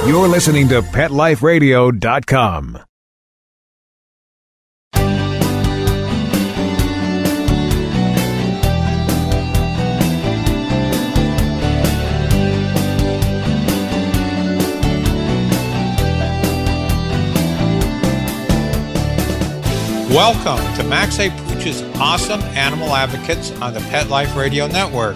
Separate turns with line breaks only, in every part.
You're listening to PetLifeRadio.com.
Welcome to Max A. Pooch's Awesome Animal Advocates on the Pet Life Radio Network.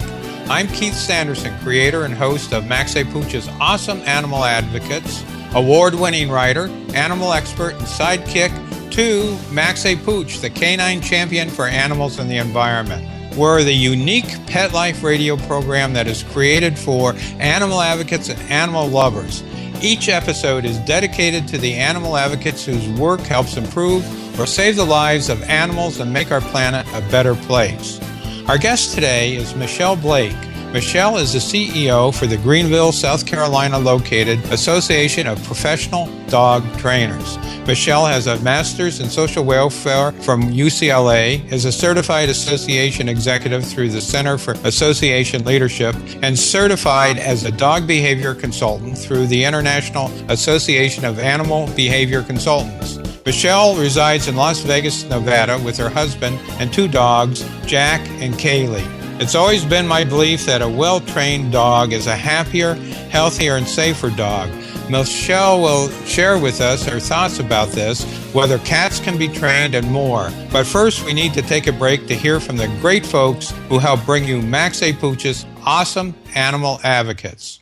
I'm Keith Sanderson, creator and host of Max A. Pooch's Awesome Animal Advocates, award-winning writer, animal expert, and sidekick to Max A. Pooch, the canine champion for animals and the environment. We're the unique Pet Life Radio program that is created for animal advocates and animal lovers. Each episode is dedicated to the animal advocates whose work helps improve or save the lives of animals and make our planet a better place. Our guest today is Mychelle Blake. Mychelle is the CEO for the Greenville, South Carolina located Association of Professional Dog Trainers. Mychelle has a master's in social welfare from UCLA, is a certified association executive through the Center for Association Leadership, and certified as a dog behavior consultant through the International Association of Animal Behavior Consultants. Mychelle resides in Las Vegas, Nevada with her husband and two dogs, Jack and Kaylee. It's always been my belief that a well-trained dog is a happier, healthier, and safer dog. Mychelle will share with us her thoughts about this, whether cats can be trained, and more. But first, we need to take a break to hear from the great folks who help bring you Max A. Pooch's Awesome Animal Advocates.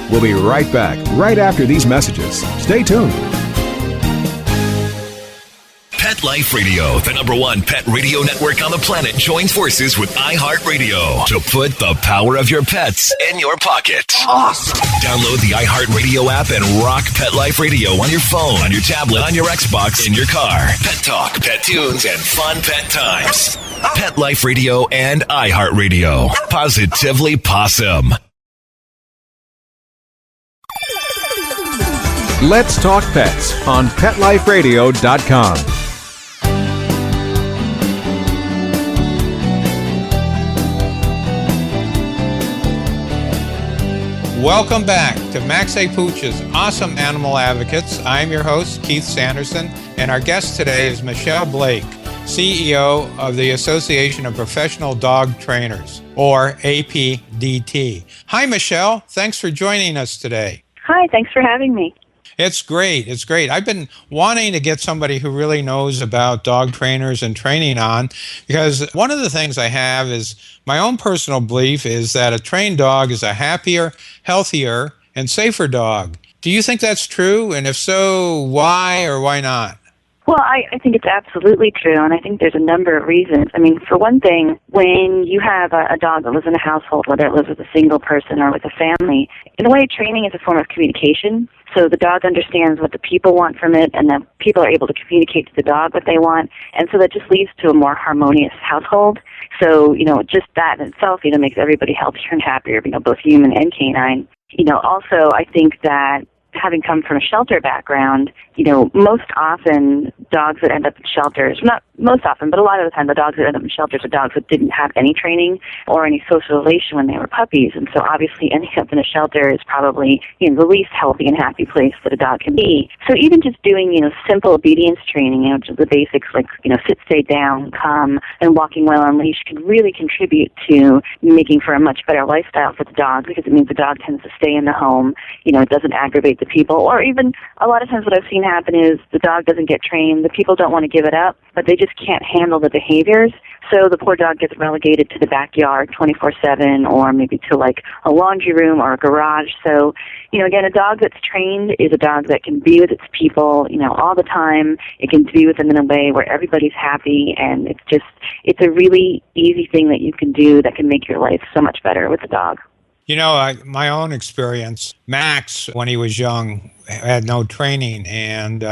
We'll be right back, right after these messages. Stay tuned.
Pet Life Radio, the #1 pet radio network on the planet, joins forces with iHeartRadio to put the power of your pets in your pocket. Awesome! Download the iHeartRadio app and rock Pet Life Radio on your phone, on your tablet, on your Xbox, in your car. Pet talk, pet tunes, and fun pet times. Pet Life Radio and iHeartRadio. Positively Possum.
Let's talk pets on PetLifeRadio.com.
Welcome back to Max A. Pooch's Awesome Animal Advocates. I'm your host, Keith Sanderson, and our guest today is Mychelle Blake, CEO of the Association of Professional Dog Trainers, or APDT. Hi, Mychelle. Thanks for joining us today.
Hi, thanks for having me.
It's great. It's great. I've been wanting to get somebody who really knows about dog trainers and training on, because one of the things I have is my own personal belief is that a trained dog is a happier, healthier, and safer dog. Do you think that's true? And if so, why or why not?
Well, I think it's absolutely true, and I think there's a number of reasons. I mean, for one thing, when you have a dog that lives in a household, whether it lives with a single person or with a family, in a way, training is a form of communication. So the dog understands what the people want from it, and the people are able to communicate to the dog what they want, and so that just leads to a more harmonious household. So, just that in itself, makes everybody healthier and happier, both human and canine. Also, I think that having come from a shelter background, most often dogs that end up in shelters, not most often, but a lot of the time the dogs that end up in shelters are dogs that didn't have any training or any socialization when they were puppies. And so obviously ending up in a shelter is probably, the least healthy and happy place that a dog can be. So even just doing, simple obedience training, just the basics like, sit, stay down, come, and walking well on leash can really contribute to making for a much better lifestyle for the dog, because it means the dog tends to stay in the home, it doesn't aggravate the people. Or even a lot of times what I've seen happen is the dog doesn't get trained, the people don't want to give it up, but they just can't handle the behaviors. So the poor dog gets relegated to the backyard 24/7, or maybe to like a laundry room or a garage. So, again, a dog that's trained is a dog that can be with its people, all the time. It can be with them in a way where everybody's happy, and it's a really easy thing that you can do that can make your life so much better with the dog.
My own experience, Max, when he was young, had no training. And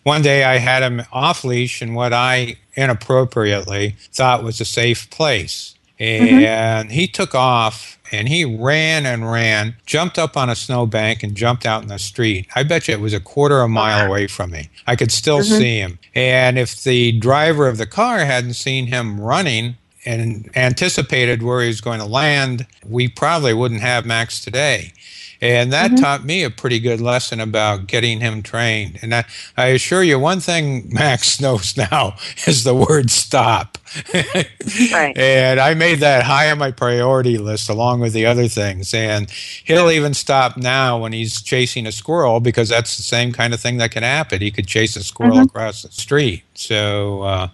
one day I had him off-leash in what I inappropriately thought was a safe place. And he took off, and he ran and ran, jumped up on a snowbank, and jumped out in the street. I bet you it was a quarter of a mile away from me. I could still see him. And if the driver of the car hadn't seen him running and anticipated where he was going to land, we probably wouldn't have Max today. And that taught me a pretty good lesson about getting him trained. And I assure you, one thing Max knows now is the word stop.
Right.
And I made that high on my priority list along with the other things. And he'll even stop now when he's chasing a squirrel, because that's the same kind of thing that can happen. He could chase a squirrel across the street. So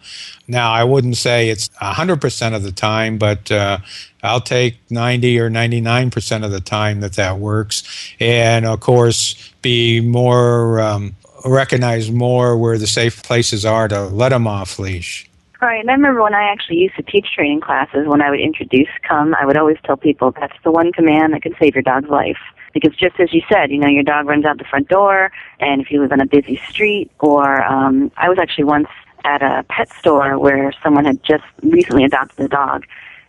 now I wouldn't say it's 100% of the time, but I'll take 90 or 99% of the time that works. And of course, be more, recognize more where the safe places are to let them off leash.
Right, and I remember when I actually used to teach training classes, when I would introduce come, I would always tell people that's the one command that can save your dog's life. Because just as you said, your dog runs out the front door, and if you live on a busy street, or I was actually once at a pet store where someone had just recently adopted a dog,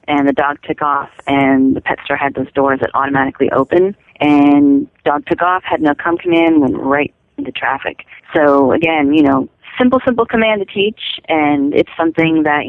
and the dog took off, and the pet store had those doors that automatically open, and dog took off, had no come command, went right into traffic. So again, simple command to teach, and it's something that,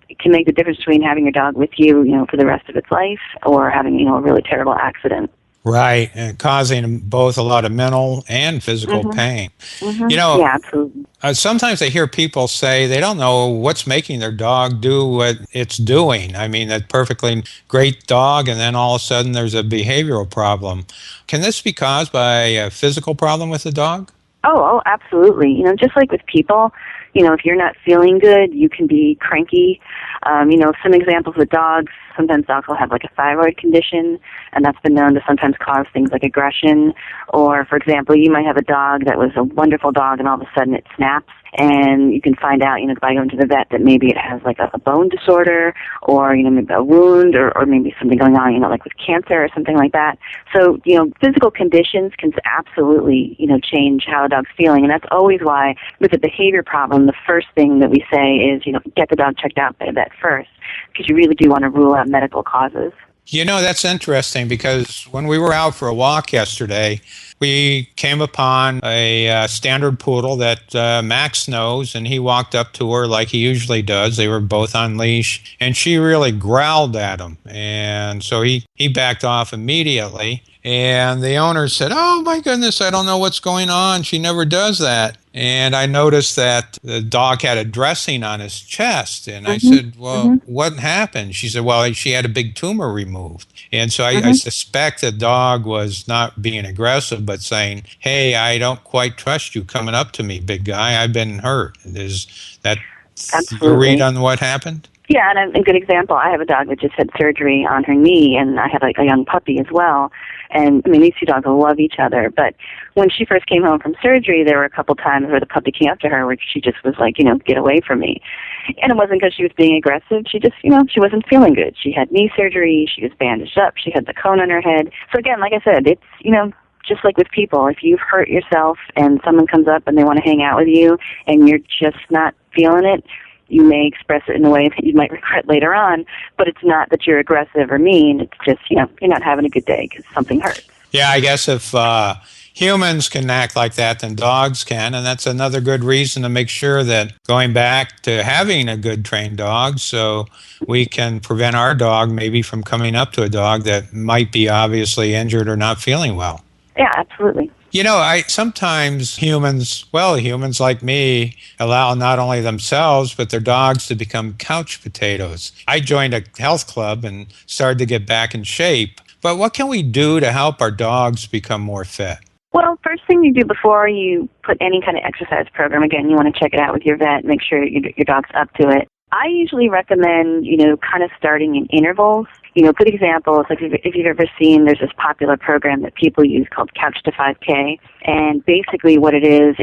it can make the difference between having your dog with you, for the rest of its life, or having, a really terrible accident.
Right, and causing both a lot of mental and physical pain.
Yeah, absolutely.
Sometimes I hear people say they don't know what's making their dog do what it's doing. I mean, a perfectly great dog, and then all of a sudden there's a behavioral problem. Can this be caused by a physical problem with the dog?
Oh, absolutely. Just like with people, if you're not feeling good, you can be cranky. Some examples with dogs, sometimes dogs will have like a thyroid condition, and that's been known to sometimes cause things like aggression. Or, for example, you might have a dog that was a wonderful dog, and all of a sudden it snaps, and you can find out, by going to the vet, that maybe it has like a bone disorder, or, maybe a wound, or maybe something going on, like with cancer or something like that. So, physical conditions can absolutely, change how a dog's feeling. And that's always why, with a behavior problem, the first thing that we say is, get the dog checked out by a vet first, because you really do want to rule out medical causes.
That's interesting, because when we were out for a walk yesterday, we came upon a standard poodle that Max knows, and he walked up to her like he usually does. They were both on leash, and she really growled at him. And so he backed off immediately. And the owner said, "Oh, my goodness, I don't know what's going on. She never does that." And I noticed that the dog had a dressing on his chest. And I said, "Well, what happened?" She said, "Well, she had a big tumor removed." And so I suspect the dog was not being aggressive, but saying, "Hey, I don't quite trust you coming up to me, big guy. I've been hurt." Is that your read on what happened?
Yeah, and a good example, I have a dog that just had surgery on her knee, and I have a young puppy as well. And, these two dogs love each other. But when she first came home from surgery, there were a couple times where the puppy came up to her where she just was like, get away from me. And it wasn't because she was being aggressive. She just, she wasn't feeling good. She had knee surgery. She was bandaged up. She had the cone on her head. So, again, like I said, it's, just like with people, if you've hurt yourself and someone comes up and they want to hang out with you and you're just not feeling it, you may express it in a way that you might regret later on, but it's not that you're aggressive or mean. It's just, you're not having a good day because something hurts.
Yeah, I guess if humans can act like that, then dogs can, and that's another good reason to make sure that going back to having a good trained dog, so we can prevent our dog maybe from coming up to a dog that might be obviously injured or not feeling well.
Yeah, absolutely.
Sometimes humans like me, allow not only themselves, but their dogs to become couch potatoes. I joined a health club and started to get back in shape. But what can we do to help our dogs become more fit?
Well, first thing you do before you put any kind of exercise program, again, you want to check it out with your vet, make sure your dog's up to it. I usually recommend, kind of starting in intervals. Good example is like if you've ever seen, there's this popular program that people use called Couch to 5K. And basically what it is,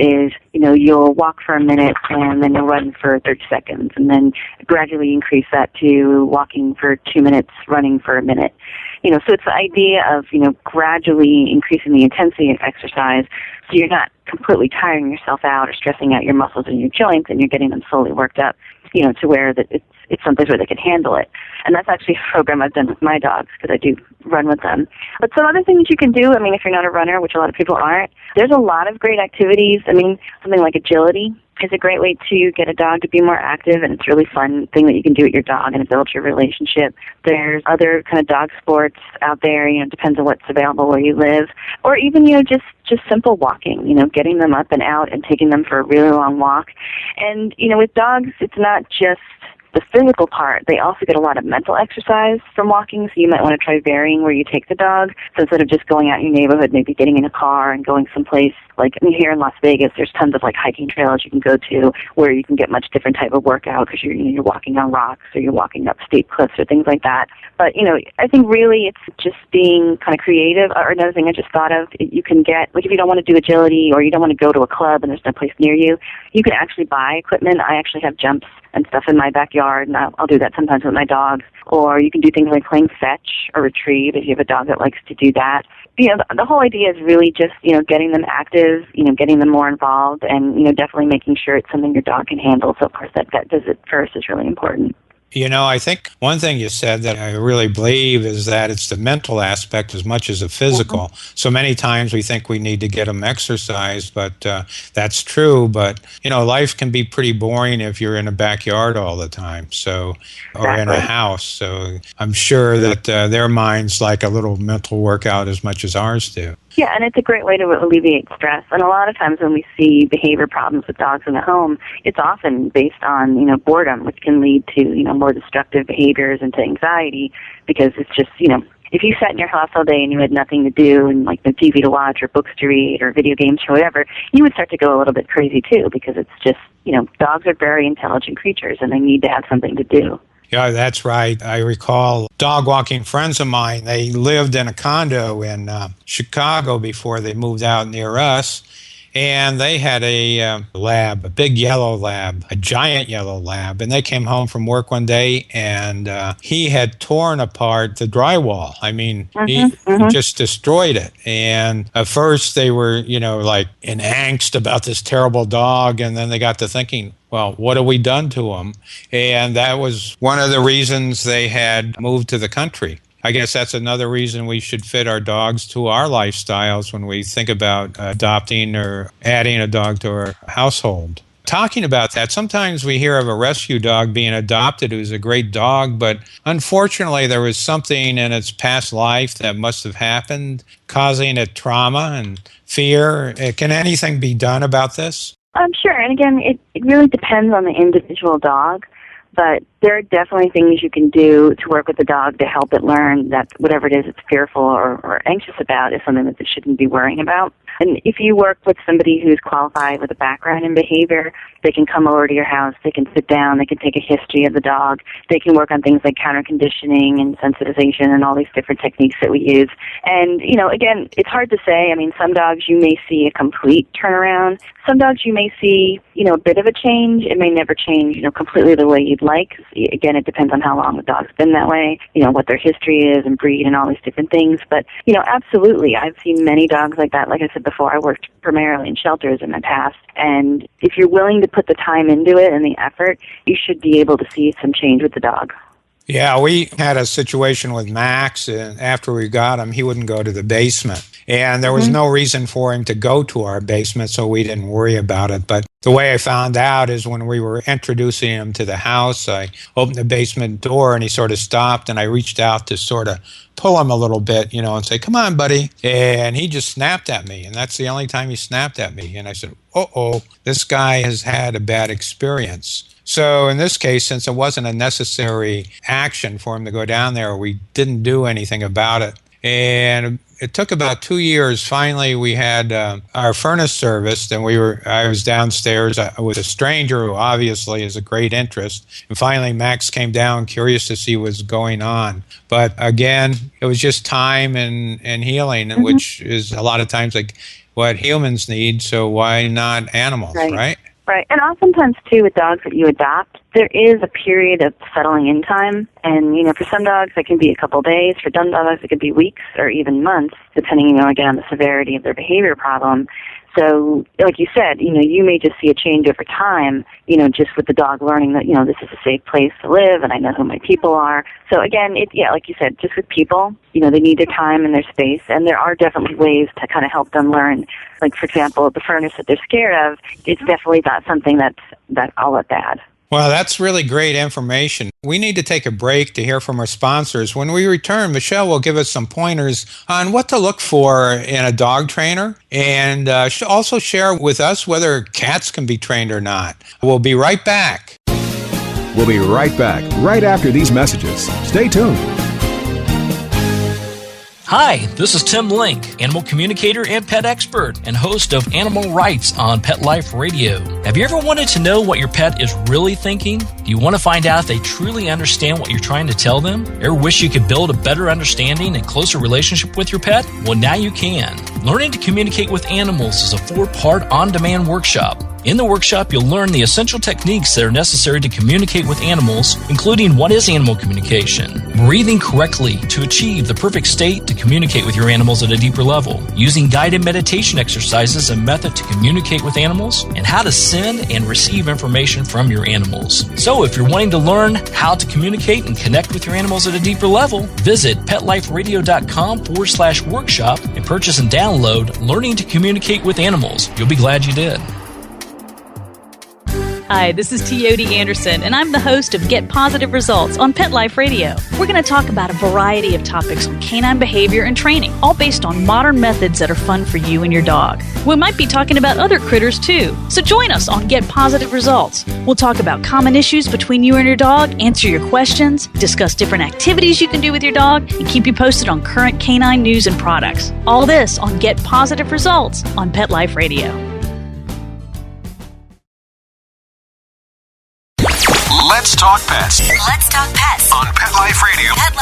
you'll walk for a minute and then you'll run for 30 seconds and then gradually increase that to walking for 2 minutes, running for a minute. So it's the idea of, gradually increasing the intensity of exercise so you're not completely tiring yourself out or stressing out your muscles and your joints, and you're getting them slowly worked up, to where that it's someplace where they can handle it. And that's actually a program I've done with my dogs because I do run with them. But some other things you can do, I mean, if you're not a runner, which a lot of people aren't, there's a lot of great activities. I mean, something like agility is a great way to get a dog to be more active, and it's a really fun thing that you can do with your dog, and it builds your relationship. There's other kind of dog sports out there, you know, depends on what's available where you live, or even, you know, just simple walking, you know, getting them up and out and taking them for a really long walk. And, you know, with dogs, it's not just the physical part. They also get a lot of mental exercise from walking, so you might want to try varying where you take the dog. So instead of just going out in your neighborhood, maybe getting in a car and going someplace, like here in Las Vegas, there's tons of like hiking trails you can go to where you can get much different type of workout because you're walking on rocks or you're walking up steep cliffs or things like that. But, you know, I think really it's just being kind of creative. Or another thing I just thought of, you can get, like if you don't want to do agility or you don't want to go to a club and there's no place near you, you can actually buy equipment. I actually have jumps and stuff in my backyard, and I'll do that sometimes with my dogs. Or you can do things like playing fetch or retrieve if you have a dog that likes to do that. You know, the whole idea is really just, you know, getting them active, you know, getting them more involved, and, you know, definitely making sure it's something your dog can handle. So, of course, that vet visit first is really important.
You know, I think one thing you said that I really believe is that it's the mental aspect as much as the physical. So many times we think we need to get them exercise, but that's true. But, you know, life can be pretty boring if you're in a backyard all the time, so or in a house. So I'm sure that their minds like a little mental workout as much as ours do.
Yeah, and it's a great way to alleviate stress. And a lot of times when we see behavior problems with dogs in the home, it's often based on, you know, boredom, which can lead to, you know, more destructive behaviors and to anxiety, because it's just, you know, if you sat in your house all day and you had nothing to do and like no TV to watch or books to read or video games or whatever, you would start to go a little bit crazy too, because it's just, you know, dogs are very intelligent creatures and they need to have something to do.
Yeah, that's right. I recall dog walking friends of mine. They lived in a condo in Chicago before they moved out near us. And they had a lab, a big yellow lab, a giant yellow lab. And they came home from work one day, and he had torn apart the drywall. I mean, he just destroyed it. And at first they were, you know, like in angst about this terrible dog. And then they got to thinking, well, what have we done to him? And that was one of the reasons they had moved to the country. I guess that's another reason we should fit our dogs to our lifestyles when we think about adopting or adding a dog to our household. Talking about that, sometimes we hear of a rescue dog being adopted who's a great dog, but unfortunately there was something in its past life that must have happened, causing it trauma and fear. Can anything be done about this?
Sure, and again, it really depends on the individual dog. But there are definitely things you can do to work with the dog to help it learn that whatever it is it's fearful or anxious about is something that it shouldn't be worrying about. And if you work with somebody who's qualified with a background in behavior, they can come over to your house, they can sit down, they can take a history of the dog, they can work on things like counter-conditioning and sensitization and all these different techniques that we use. And, you know, again, it's hard to say. I mean, some dogs you may see a complete turnaround. Some dogs you may see, you know, a bit of a change. It may never change, you know, completely the way you'd like. Again, it depends on how long the dog's been that way, you know, what their history is and breed and all these different things. But, you know, absolutely, I've seen many dogs like that. Like I said before, I worked primarily in shelters in my past. And if you're willing to put the time into it and the effort, you should be able to see some change with the dog.
Yeah, we had a situation with Max, and after we got him, he wouldn't go to the basement. And there was no reason for him to go to our basement, so we didn't worry about it. But the way I found out is when we were introducing him to the house, I opened the basement door, and he sort of stopped, and I reached out to sort of pull him a little bit, you know, and say, come on, buddy. And he just snapped at me, and that's the only time he snapped at me. And I said, uh-oh, this guy has had a bad experience. So in this case, since it wasn't a necessary action for him to go down there, we didn't do anything about it. And it took about 2 years. Finally, we had our furnace serviced, and I was downstairs with a stranger who obviously is a great interest. And finally, Max came down, curious to see what's going on. But again, it was just time and healing, which is a lot of times like what humans need. So why not animals, right?
Right. And oftentimes, too, with dogs that you adopt, there is a period of settling in time. And, for some dogs, it can be a couple days. For some dogs, it could be weeks or even months, depending, again, on the severity of their behavior problem. So, like you said, you may just see a change over time, just with the dog learning that, this is a safe place to live and I know who my people are. So again, like you said, just with people, they need their time and their space, and there are definitely ways to kind of help them learn. Like, for example, the furnace that they're scared of, it's definitely not something that's all that bad.
Well, that's really great information. We need to take a break to hear from our sponsors. When we return, Mychelle will give us some pointers on what to look for in a dog trainer, and she'll also share with us whether cats can be trained or not. We'll be right back.
We'll be right back, right after these messages. Stay tuned.
Hi, this is Tim Link, animal communicator and pet expert and host of Animal Rights on Pet Life Radio. Have you ever wanted to know what your pet is really thinking? Do you want to find out if they truly understand what you're trying to tell them? Ever wish you could build a better understanding and closer relationship with your pet? Well, now you can. Learning to Communicate with Animals is a 4-part on-demand workshop. In the workshop, you'll learn the essential techniques that are necessary to communicate with animals, including what is animal communication, breathing correctly to achieve the perfect state to communicate with your animals at a deeper level, using guided meditation exercises and method to communicate with animals, and how to send and receive information from your animals. So if you're wanting to learn how to communicate and connect with your animals at a deeper level, visit PetLifeRadio.com/workshop and purchase and download Learning to Communicate with Animals. You'll be glad you did.
Hi, this is Teody Anderson, and I'm the host of Get Positive Results on Pet Life Radio. We're going to talk about a variety of topics on canine behavior and training, all based on modern methods that are fun for you and your dog. We might be talking about other critters too, so join us on Get Positive Results. We'll talk about common issues between you and your dog, answer your questions, discuss different activities you can do with your dog, and keep you posted on current canine news and products. All this on Get Positive Results on Pet Life Radio.
Let's talk pets.
Let's talk pets
On Pet Life Radio.
Pet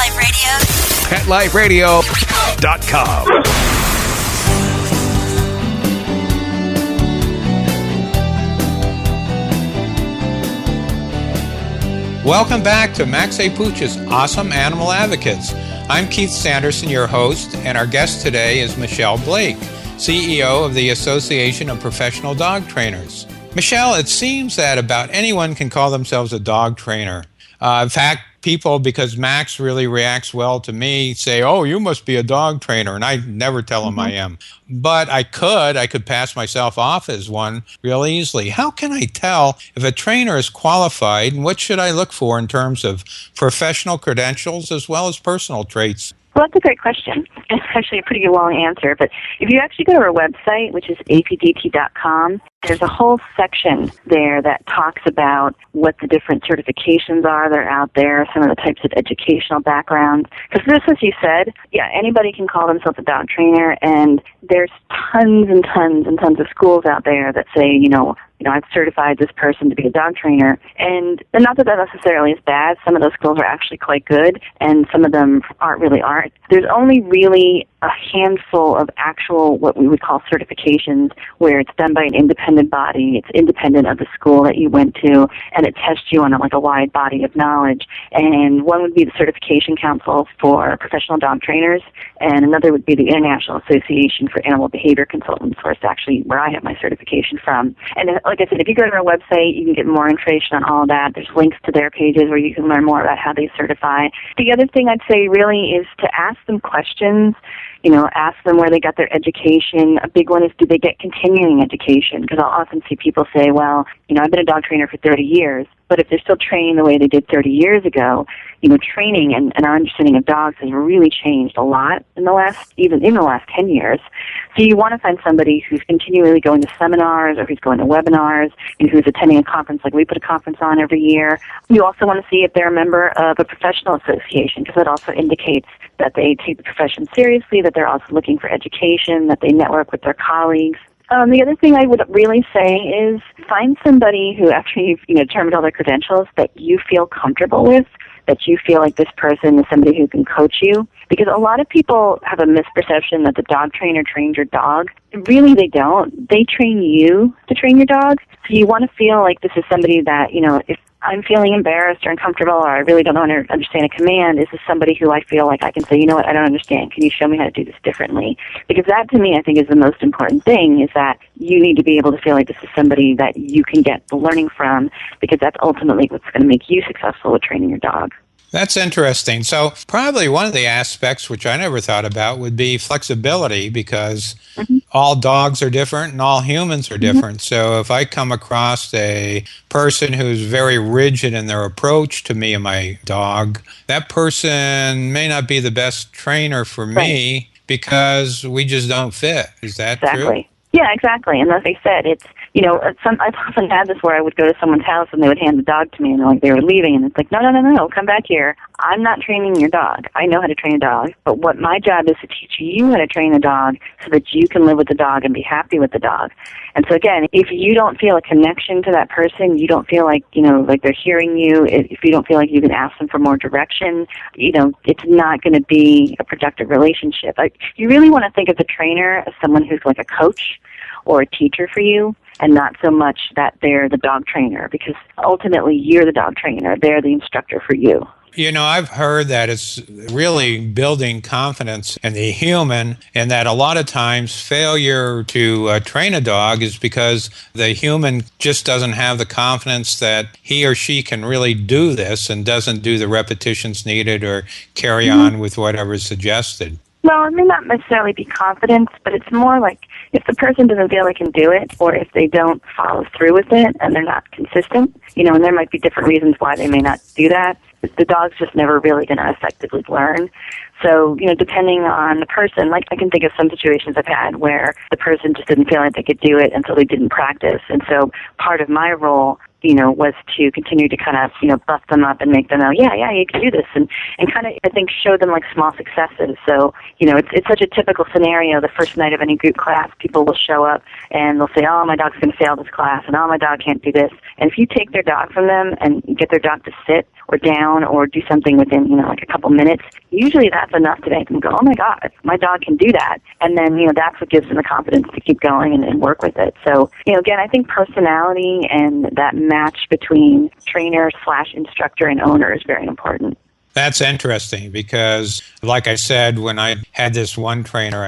Life Radio.
PetLifeRadio.com.
Welcome back to Max A. Pooch's Awesome Animal Advocates. I'm Keith Sanderson, your host, and our guest today is Mychelle Blake, CEO of the Association of Professional Dog Trainers. Mychelle, it seems that about anyone can call themselves a dog trainer. In fact, people, because Max really reacts well to me, say, oh, you must be a dog trainer, and I never tell him I am. But I could pass myself off as one real easily. How can I tell if a trainer is qualified, and what should I look for in terms of professional credentials as well as personal traits?
Well, that's a great question. It's actually a pretty long answer, but if you actually go to our website, which is apdt.com, there's a whole section there that talks about what the different certifications are that are out there, some of the types of educational backgrounds. Because this, as you said, anybody can call themselves a dog trainer, and there's tons and tons and tons of schools out there that say, I've certified this person to be a dog trainer. And not that necessarily is bad. Some of those schools are actually quite good, and some of them aren't. There's only really a handful of actual, what we would call certifications, where it's done by an independent body. It's independent of the school that you went to, and it tests you on a wide body of knowledge. And one would be the Certification Council for Professional Dog Trainers, and another would be the International Association for Animal Behavior Consultants, where it's actually where I have my certification from. And like I said, if you go to our website, you can get more information on all of that. There's links to their pages where you can learn more about how they certify. The other thing I'd say really is to ask them questions. Ask them where they got their education. A big one is, do they get continuing education? Because I'll often see people say, well, I've been a dog trainer for 30 years, but if they're still training the way they did 30 years ago, training and our understanding of dogs has really changed a lot in the last 10 years. So you want to find somebody who's continually going to seminars or who's going to webinars and who's attending a conference like we put a conference on every year. You also want to see if they're a member of a professional association, because that also indicates that they take the profession seriously, that they're also looking for education, that they network with their colleagues. The other thing I would really say is find somebody who, after you've determined all their credentials, that you feel comfortable with, that you feel like this person is somebody who can coach you. Because a lot of people have a misperception that the dog trainer trains your dog. Really, they don't. They train you to train your dog. So you want to feel like this is somebody that, if I'm feeling embarrassed or uncomfortable, or I really don't understand a command, is this somebody who I feel like I can say, you know what, I don't understand. Can you show me how to do this differently? Because that, to me, I think is the most important thing, is that you need to be able to feel like this is somebody that you can get the learning from, because that's ultimately what's going to make you successful with training your dog.
That's interesting. So probably one of the aspects, which I never thought about, would be flexibility, because all dogs are different and all humans are different. So if I come across a person who's very rigid in their approach to me and my dog, that person may not be the best trainer for me because we just don't fit. Is that true?
Yeah, exactly. And like I said, it's, I've often had this where I would go to someone's house and they would hand the dog to me and they were leaving, and it's like, no, come back here. I'm not training your dog. I know how to train a dog, but what my job is to teach you how to train a dog so that you can live with the dog and be happy with the dog. And so again, if you don't feel a connection to that person, you don't feel like, like they're hearing you, if you don't feel like you can ask them for more direction, it's not going to be a productive relationship. You really want to think of the trainer as someone who's like a coach or a teacher for you, and not so much that they're the dog trainer, because ultimately you're the dog trainer. They're the instructor for you.
I've heard that it's really building confidence in the human, and that a lot of times failure to train a dog is because the human just doesn't have the confidence that he or she can really do this and doesn't do the repetitions needed or carry on with whatever's suggested.
Well, it may not necessarily be confidence, but it's more like if the person doesn't feel they can do it, or if they don't follow through with it and they're not consistent, and there might be different reasons why they may not do that. The dog's just never really going to effectively learn. So, depending on the person, like I can think of some situations I've had where the person just didn't feel like they could do it, and so they didn't practice. And so part of my role, was to continue to kind of, buff them up and make them know, yeah, you can do this, and kind of, I think, show them like small successes. So, it's such a typical scenario. The first night of any group class, people will show up and they'll say, oh, my dog's going to fail this class, and oh, my dog can't do this. And if you take their dog from them and get their dog to sit or down or do something within, like a couple minutes, usually that's enough to make them go, oh my God, my dog can do that. And then, that's what gives them the confidence to keep going and work with it. So, again, I think personality and that match between trainer/instructor and owner is very important.
That's interesting because, like I said, when I had this one trainer,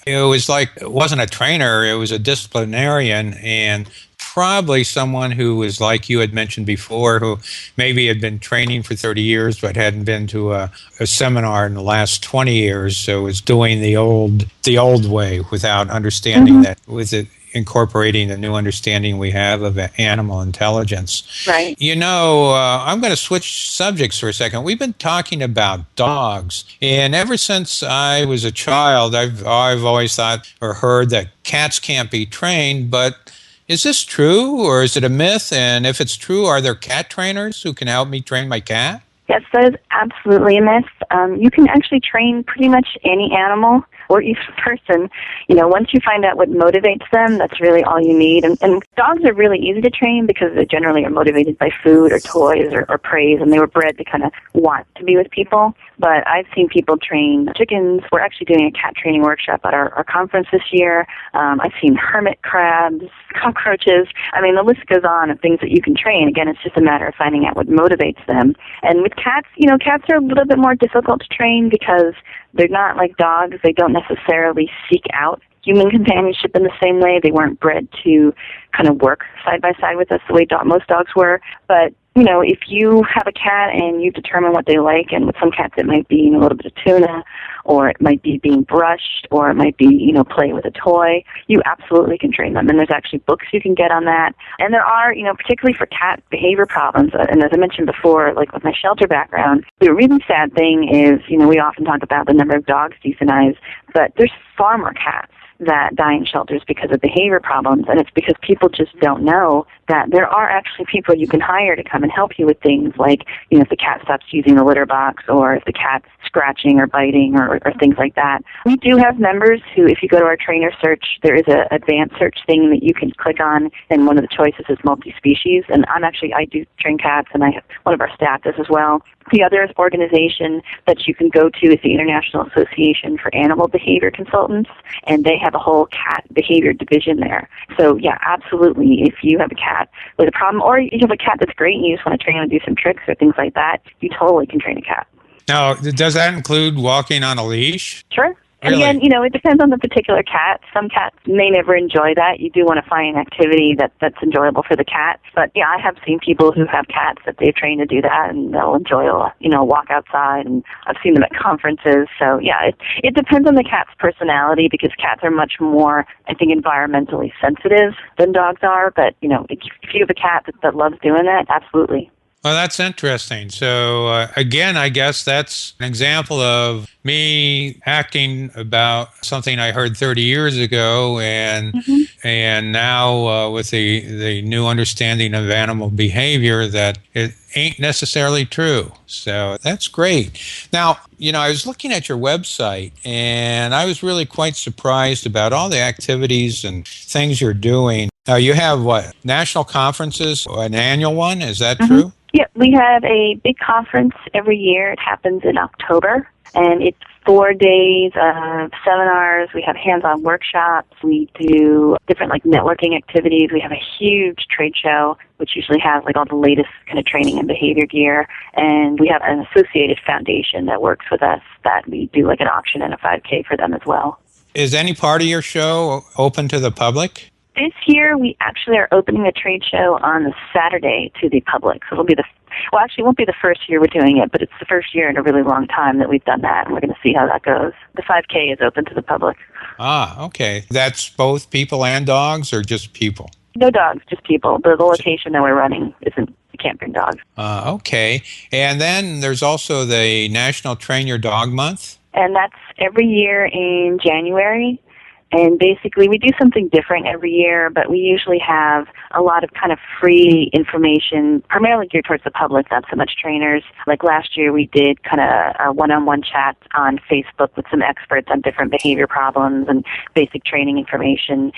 it was like, it wasn't a trainer, it was a disciplinarian, and probably someone who was like you had mentioned before, who maybe had been training for 30 years but hadn't been to a seminar in the last 20 years, so was doing the old way without understanding that with it incorporating the new understanding we have of animal intelligence.
Right.
I'm going to switch subjects for a second. We've been talking about dogs, and ever since I was a child, I've always thought or heard that cats can't be trained, but is this true, or is it a myth? And if it's true, are there cat trainers who can help me train my cat?
Yes, that is absolutely a myth. You can actually train pretty much any animal or each person. Once you find out what motivates them, that's really all you need. And dogs are really easy to train because they generally are motivated by food or toys or praise, and they were bred to kind of want to be with people. But I've seen people train chickens. We're actually doing a cat training workshop at our conference this year. I've seen hermit crabs, cockroaches. The list goes on of things that you can train. Again, it's just a matter of finding out what motivates them. And with cats, cats are a little bit more difficult to train because they're not like dogs. They don't necessarily seek out human companionship in the same way. They weren't bred to kind of work side by side with us the way most dogs were. But if you have a cat and you determine what they like, and with some cats it might be a little bit of tuna, or it might be being brushed, or it might be, play with a toy, you absolutely can train them. And there's actually books you can get on that. And there are, particularly for cat behavior problems, and as I mentioned before, like with my shelter background, the really sad thing is, we often talk about the number of dogs euthanized, but there's far more cats that die in shelters because of behavior problems, and it's because people just don't know that there are actually people you can hire to come and help you with things like, if the cat stops using the litter box, or if the cat's scratching or biting or things like that. We do have members who, if you go to our trainer search, there is an advanced search thing that you can click on, and one of the choices is multi-species, and I do train cats, and one of our staff does as well. The other organization that you can go to is the International Association for Animal Behavior Consultants, and they have a whole cat behavior division there. So, yeah, absolutely. If you have a cat with a problem, or you have a cat that's great and you just want to train them to do some tricks or things like that, you totally can train a cat.
Now, does that include walking on a leash?
Sure. And
Really?
again, it depends on the particular cat. Some cats may never enjoy that. You do want to find an activity that's enjoyable for the cat. But, yeah, I have seen people who have cats that they've trained to do that, and they'll enjoy a walk outside. And I've seen them at conferences. So, yeah, it depends on the cat's personality, because cats are much more, I think, environmentally sensitive than dogs are. But, if you have a cat that loves doing that, absolutely.
Well, that's interesting. So, again, I guess that's an example of me acting about something I heard 30 years ago, and now with the new understanding of animal behavior, that it ain't necessarily true. So that's great. Now, I was looking at your website, and I was really quite surprised about all the activities and things you're doing. Now, you have national conferences, an annual one, is that true?
Yeah, we have a big conference every year. It happens in October, and it's 4 days of seminars. We have hands-on workshops. We do different networking activities. We have a huge trade show, which usually has all the latest kind of training and behavior gear. And we have an associated foundation that works with us that we do an auction and a 5K for them as well.
Is any part of your show open to the public?
This year, we actually are opening the trade show on the Saturday to the public. So it'll be it won't be the first year we're doing it, but it's the first year in a really long time that we've done that, and we're going to see how that goes. The 5K is open to the public.
Ah, okay. That's both people and dogs, or just people?
No dogs, just people. The location that we're running you can't bring dogs.
Okay. And then there's also the National Train Your Dog Month.
And that's every year in January. And basically, we do something different every year, but we usually have a lot of kind of free information, primarily geared towards the public, not so much trainers. Like last year, we did kind of a one-on-one chat on Facebook with some experts on different behavior problems and basic training information.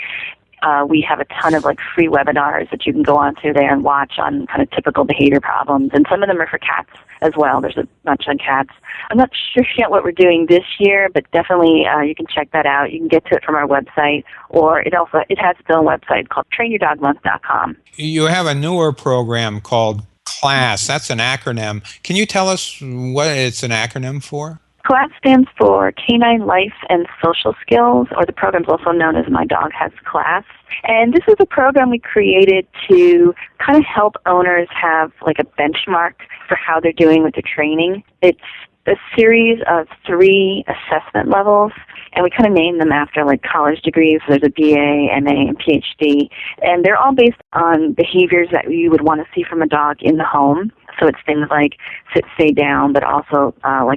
We have a ton of free webinars that you can go onto there and watch on kind of typical behavior problems, and some of them are for cats as well. There's a bunch on cats. I'm not sure yet what we're doing this year, but definitely you can check that out. You can get to it from our website, or it has its own website called trainyourdogmonth.com.
You have a newer program called CLASS. That's an acronym. Can you tell us what it's an acronym for?
CLASS stands for Canine Life and Social Skills, or the program is also known as My Dog Has Class. And this is a program we created to kind of help owners have a benchmark for how they're doing with the training. It's a series of 3 assessment levels, and we kind of name them after college degrees. There's a BA, MA, and PhD, and they're all based on behaviors that you would want to see from a dog in the home. So it's things like sit, stay down, but also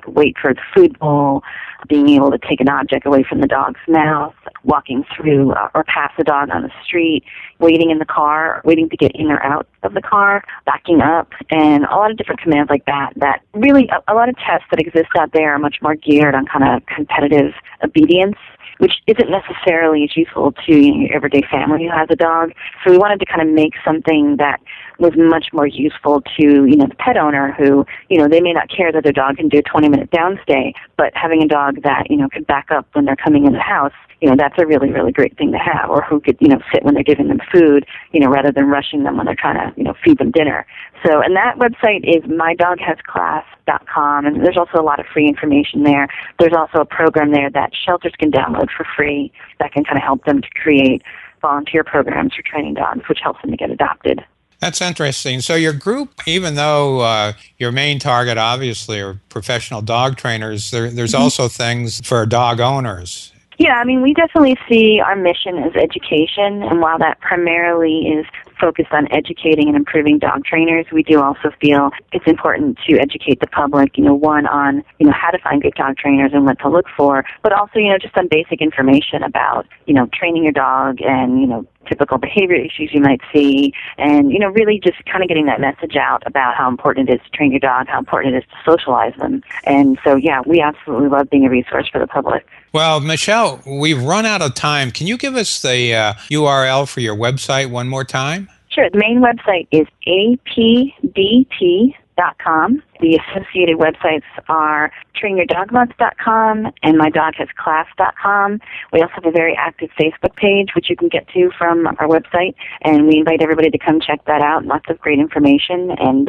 wait for the food bowl, being able to take an object away from the dog's mouth, walking through or past the dog on the street, waiting in the car, waiting to get in or out of the car, backing up, and a lot of different commands like that. That really, a lot of tests that exist out there are much more geared on kind of competitive obedience, which isn't necessarily as useful to your everyday family who has a dog. So we wanted to kind of make something that was much more useful to, the pet owner who, they may not care that their dog can do a 20-minute downstay, but having a dog that, could back up when they're coming in the house, that's a really, really great thing to have, or who could, sit when they're giving them food, rather than rushing them when they're trying to, feed them dinner. So, and that website is mydoghasclass.com, and there's also a lot of free information there. There's also a program there that shelters can download for free that can kind of help them to create volunteer programs for training dogs, which helps them to get adopted.
That's interesting. So your group, even though your main target obviously are professional dog trainers, there's also things for dog owners.
Yeah, we definitely see our mission as education, and while that primarily is focused on educating and improving dog trainers, we do also feel it's important to educate the public, one on, how to find good dog trainers and what to look for, but also, just on basic information about, training your dog and, typical behavior issues you might see, and, really just kind of getting that message out about how important it is to train your dog, how important it is to socialize them. And so, yeah, we absolutely love being a resource for the public.
Well, Mychelle, we've run out of time. Can you give us the URL for your website one more time?
Sure. The main website is apdt, trainyourdogmonth.com. The associated websites are trainyourdogmonth.com and mydogHasClass.com. We also have a very active Facebook page, which you can get to from our website, and we invite everybody to come check that out. Lots of great information, and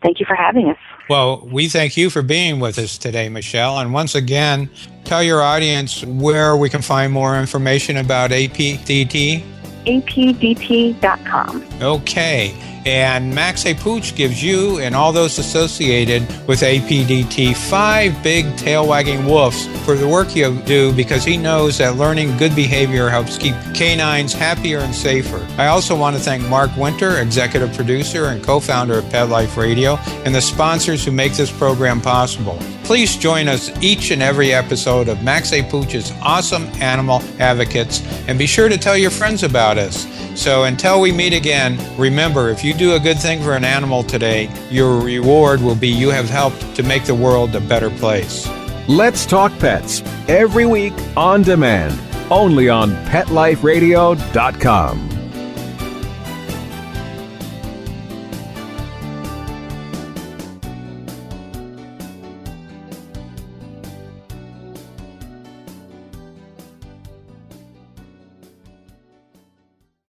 thank you for having us.
Well, we thank you for being with us today, Mychelle. And once again, tell your audience where we can find more information about APDT.
APDT.com.
Okay. And Max A. Pooch gives you and all those associated with APDT 5 big tail-wagging woofs for the work you do, because he knows that learning good behavior helps keep canines happier and safer. I also want to thank Mark Winter, executive producer and co-founder of Pet Life Radio, and the sponsors who make this program possible. Please join us each and every episode of Max A. Pooch's Awesome Animal Advocates, and be sure to tell your friends about us. So until we meet again, remember, if you do a good thing for an animal today, your reward will be you have helped to make the world a better place.
Let's Talk Pets, every week on demand, only on PetLifeRadio.com.